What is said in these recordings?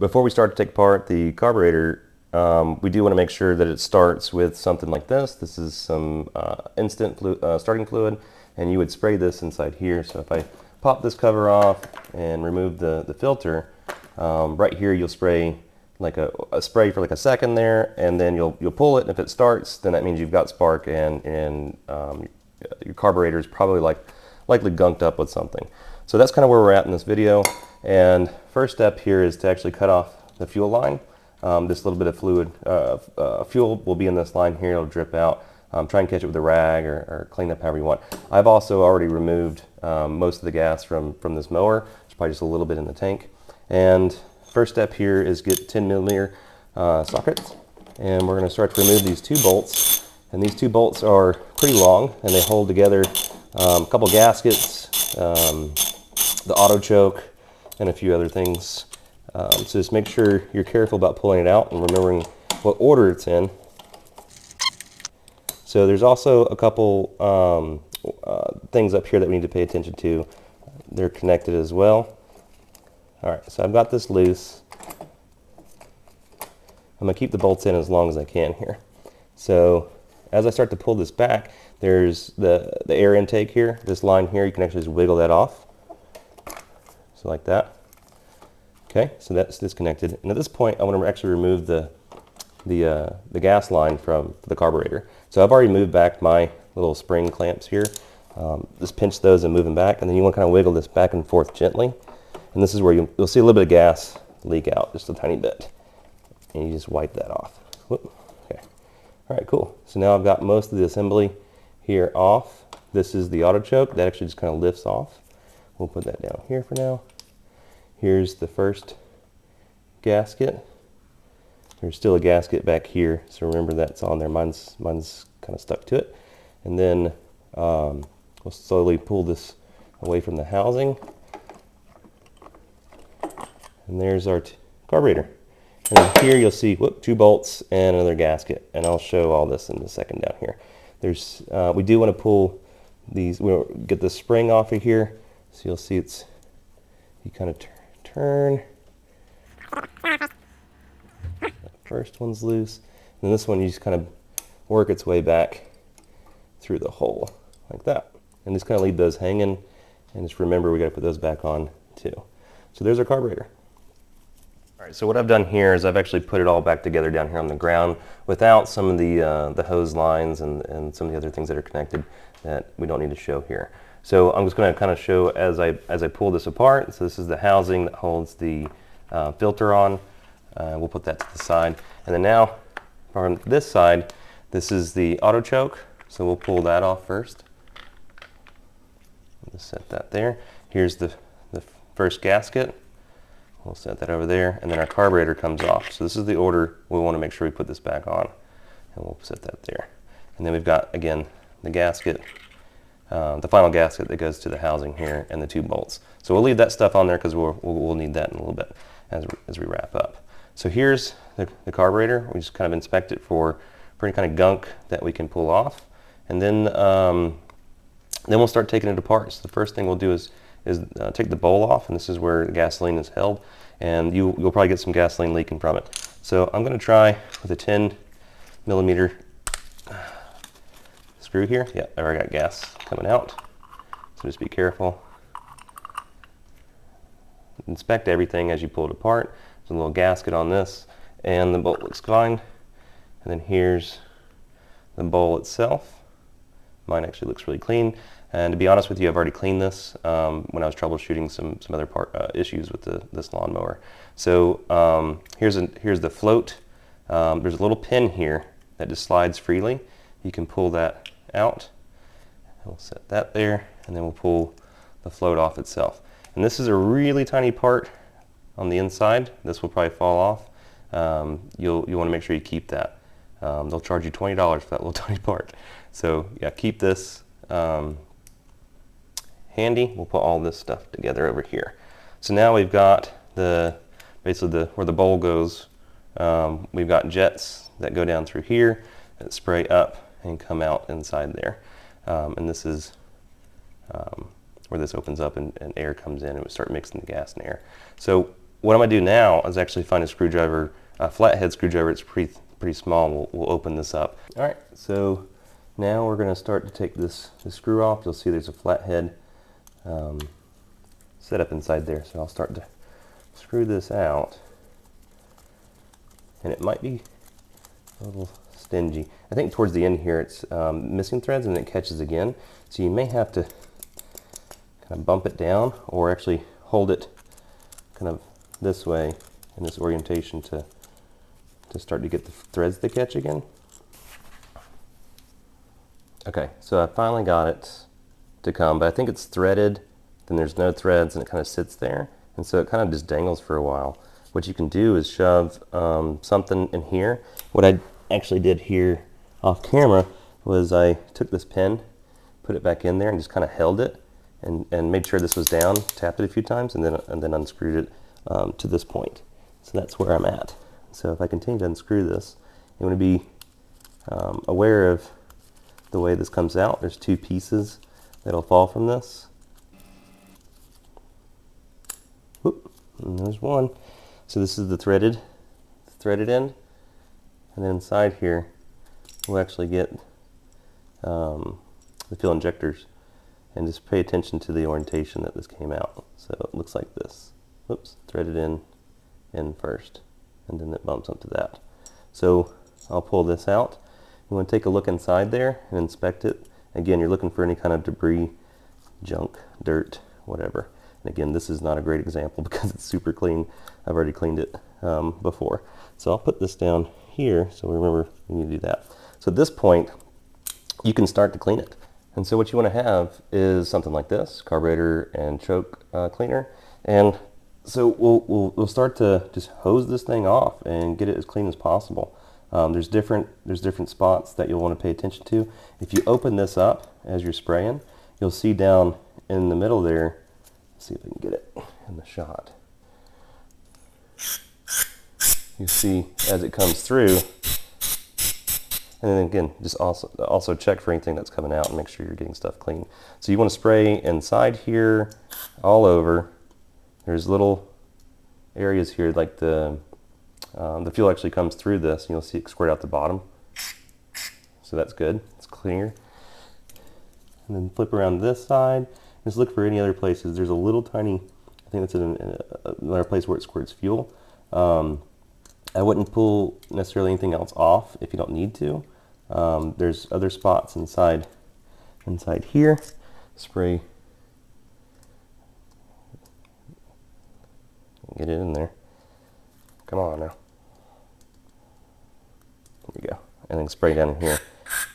Before we start to take apart the carburetor, we do want to make sure that it starts with something like this. This is some instant starting fluid, and you would spray this inside here. So if I pop this cover off and remove the filter, right here you'll spray like a spray for like a second there, and then you'll pull it, and if it starts, then that means you've got spark, and your carburetor is probably likely gunked up with something. So that's kind of where we're at in this video. And first step here is to actually cut off the fuel line. This little bit of fluid, fuel will be in this line here. It'll drip out. Try and catch it with a rag or clean up however you want. I've also already removed most of the gas from this mower. There's probably just a little bit in the tank. And first step here is get 10mm sockets, and we're going to start to remove these two bolts. And these two bolts are pretty long, and they hold together a couple gaskets, the auto choke, and a few other things. So just make sure you're careful about pulling it out and remembering what order it's in. So there's also a couple things up here that we need to pay attention to. They're connected as well. Alright, so I've got this loose. I'm going to keep the bolts in as long as I can here. So as I start to pull this back, there's the air intake here. This line here, you can actually just wiggle that off. So like that. Okay, so that's disconnected. And at this point, I want to actually remove the gas line from the carburetor. So I've already moved back my little spring clamps here. Just pinch those and move them back, and then you want to kind of wiggle this back and forth gently. And this is where you'll see a little bit of gas leak out, just a tiny bit. And you just wipe that off. Whoop. Okay. All right, cool. So now I've got most of the assembly here off. This is the auto choke. That actually just kind of lifts off. We'll put that down here for now. Here's the first gasket. There's still a gasket back here, so remember that's on there. Mine's kind of stuck to it. And then we'll slowly pull this away from the housing. And there's our carburetor. And then here you'll see two bolts and another gasket. And I'll show all this in a second down here. There's we do want to pull these. We'll get the spring off of here. So you'll see it's you kind of turn. That first one's loose. And this one you just kind of work its way back through the hole like that. And just kind of leave those hanging. And just remember we got to put those back on too. So there's our carburetor. All right, so what I've done here is I've actually put it all back together down here on the ground without some of the hose lines and some of the other things that are connected that we don't need to show here. So I'm just going to kind of show as I pull this apart. So this is the housing that holds the filter on. We'll put that to the side. And then now on this side, this is the auto choke. So we'll pull that off first. Just set that there. Here's the first gasket. We'll set that over there, and then our carburetor comes off. So this is the order we want to make sure we put this back on, and we'll set that there. And then we've got, again, the gasket, the final gasket that goes to the housing here, and the two bolts. So we'll leave that stuff on there because we'll need that in a little bit as we wrap up. So here's the carburetor. We just kind of inspect it for any kind of gunk that we can pull off, and then we'll start taking it apart. So the first thing we'll do is take the bowl off, and this is where the gasoline is held, and you'll probably get some gasoline leaking from it. So I'm going to try with a 10mm screw here. Yeah, I already got gas coming out, so just be careful. Inspect everything as you pull it apart. There's a little gasket on this, and the bolt looks fine. And then here's the bowl itself. Mine actually looks really clean. And to be honest with you, I've already cleaned this when I was troubleshooting some other issues with this lawnmower. So here's the float. There's a little pin here that just slides freely. You can pull that out. We'll set that there, and then we'll pull the float off itself. And this is a really tiny part on the inside. This will probably fall off. You'll want to make sure you keep that. They'll charge you $20 for that little tiny part. So yeah, keep this handy. We'll put all this stuff together over here. So now we've got basically where the bowl goes. We've got jets that go down through here that spray up and come out inside there. And this is where this opens up and air comes in, and we start mixing the gas and air. So what I'm gonna do now is actually find a screwdriver, a flathead screwdriver. It's pretty small. We'll open this up. All right, so now we're gonna start to take this screw off. You'll see there's a flathead set up inside there. So I'll start to screw this out, and it might be a little stingy. I think towards the end here it's missing threads and it catches again. So you may have to kind of bump it down or actually hold it kind of this way in this orientation to start to get the threads to catch again. Okay, so I finally got it to come, but I think it's threaded, then there's no threads and it kind of sits there. And so it kind of just dangles for a while. What you can do is shove something in here. What I actually did here off camera was I took this pin, put it back in there and just kind of held it and made sure this was down, tapped it a few times and then unscrewed it to this point. So that's where I'm at. So if I continue to unscrew this, you want to be aware of the way this comes out. There's two pieces that'll fall from this. Whoop, and there's one. So this is the threaded end, and then inside here we'll actually get the fuel injectors, and just pay attention to the orientation that this came out. So it looks like this. Whoops, threaded in first, and then it bumps up to that. So I'll pull this out. You want to take a look inside there and inspect it. Again, you're looking for any kind of debris, junk, dirt, whatever. And again, this is not a great example because it's super clean. I've already cleaned it before. So I'll put this down here, so remember we need to do that. So at this point, you can start to clean it. And so what you want to have is something like this, carburetor and choke cleaner. And so we'll start to just hose this thing off and get it as clean as possible. There's different spots that you'll want to pay attention to. If you open this up as you're spraying, you'll see down in the middle there, let's see if I can get it in the shot. You see as it comes through, and then again, just also check for anything that's coming out and make sure you're getting stuff clean. So you want to spray inside here, all over. There's little areas here, like the fuel actually comes through this, and you'll see it squirt out the bottom. So that's good, it's clear. And then flip around this side, just look for any other places. There's a little tiny, I think that's in another place where it squirts fuel. I wouldn't pull necessarily anything else off if you don't need to. There's other spots inside here. Spray, get it in there. Come on now. There you go. And then spray down in here,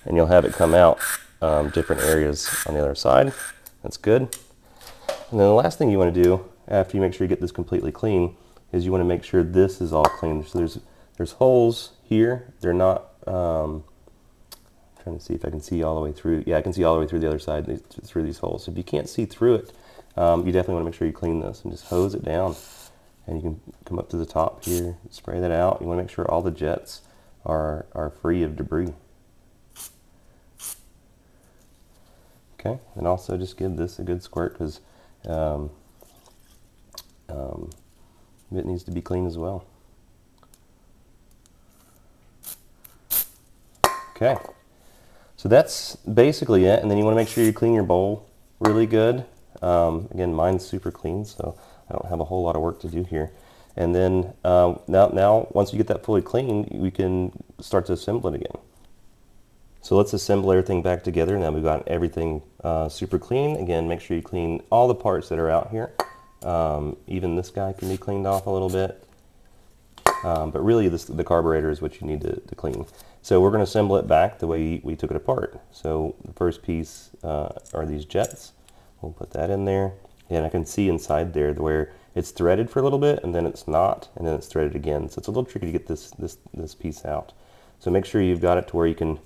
and you'll have it come out different areas on the other side. That's good. And then the last thing you want to do after you make sure you get this completely clean is you want to make sure this is all clean. So there's holes here. They're not. I'm trying to see if I can see all the way through. Yeah, I can see all the way through the other side through these holes. So if you can't see through it, you definitely want to make sure you clean this and just hose it down. And you can come up to the top here, spray that out. You want to make sure all the jets are free of debris. Okay, and also just give this a good squirt because it needs to be clean as well. Okay, so that's basically it. And then you want to make sure you clean your bowl really good. Again, mine's super clean, so I don't have a whole lot of work to do here. And then now once you get that fully clean, we can start to assemble it again. So let's assemble everything back together. Now we've got everything super clean. Again, make sure you clean all the parts that are out here. Even this guy can be cleaned off a little bit. But really the carburetor is what you need to clean. So we're going to assemble it back the way we took it apart. So the first piece are these jets. We'll put that in there. And I can see inside there where it's threaded for a little bit and then it's not, and then it's threaded again. So it's a little tricky to get this piece out. So make sure you've got it to where you can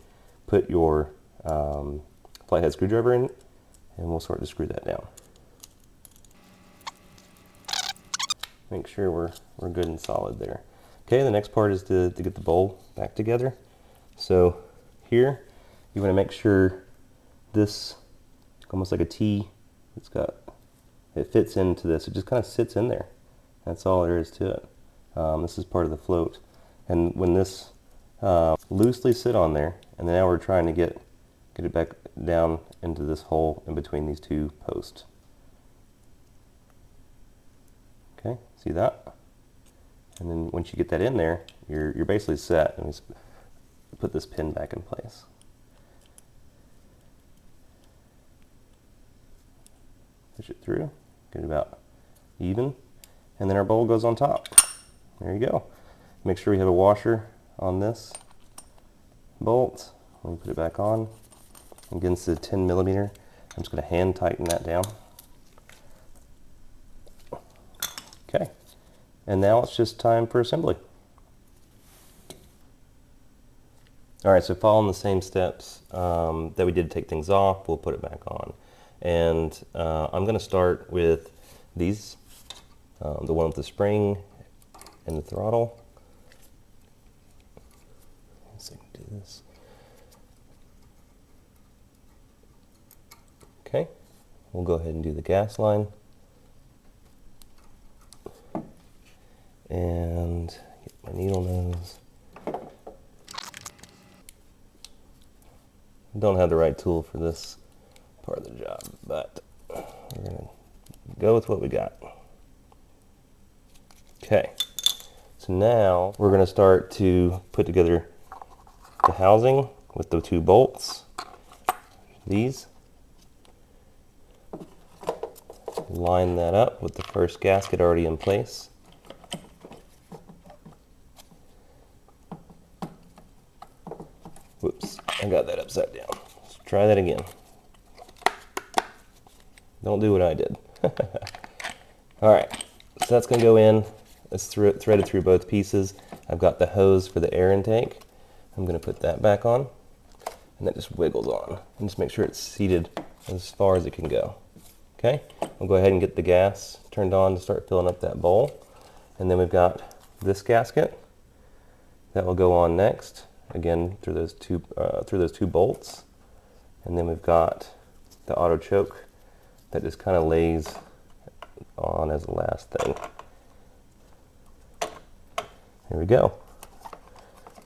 put your flathead screwdriver in, and we'll start to screw that down. Make sure we're good and solid there. Okay, the next part is to get the bowl back together. So here, you want to make sure this, almost like a T, it fits into this. It just kind of sits in there. That's all there is to it. This is part of the float. And when this loosely sit on there, and now we're trying to get it back down into this hole in between these two posts. Okay, see that? And then once you get that in there, you're basically set. And just put this pin back in place. Push it through, get it about even, and then our bowl goes on top. There you go. Make sure we have a washer on this bolt. Let me put it back on. Again, this is a 10 millimeter. I'm just going to hand tighten that down. Okay, and now it's just time for assembly. All right, so following the same steps that we did to take things off, we'll put it back on. And I'm going to start with these, the one with the spring and the throttle. So I can do this. Okay, we'll go ahead and do the gas line. And get my needle nose. Don't have the right tool for this part of the job, but we're going to go with what we got. Okay, so now we're going to start to put together the housing with the two bolts. These. Line that up with the first gasket already in place. Whoops, I got that upside down. Let's try that again. Don't do what I did. All right, so that's gonna go in. It's threaded through both pieces. I've got the hose for the air intake. I'm gonna put that back on, and that just wiggles on. And just make sure it's seated as far as it can go. Okay, we'll go ahead and get the gas turned on to start filling up that bowl. And then we've got this gasket that will go on next, again through those two bolts. And then we've got the auto choke that just kind of lays on as the last thing. Here we go.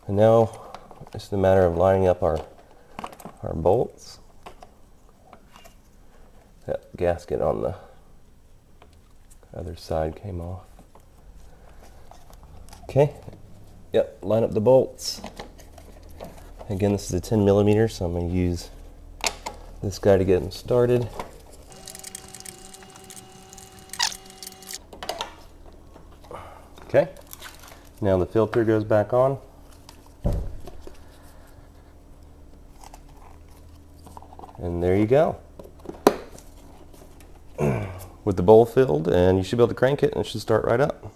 And now it's a matter of lining up our bolts. That gasket on the other side came off. Okay, yep, line up the bolts. Again, this is a 10 millimeter, so I'm going to use this guy to get them started. Okay, now the filter goes back on. And there you go. With the bowl filled, and you should be able to crank it and it should start right up.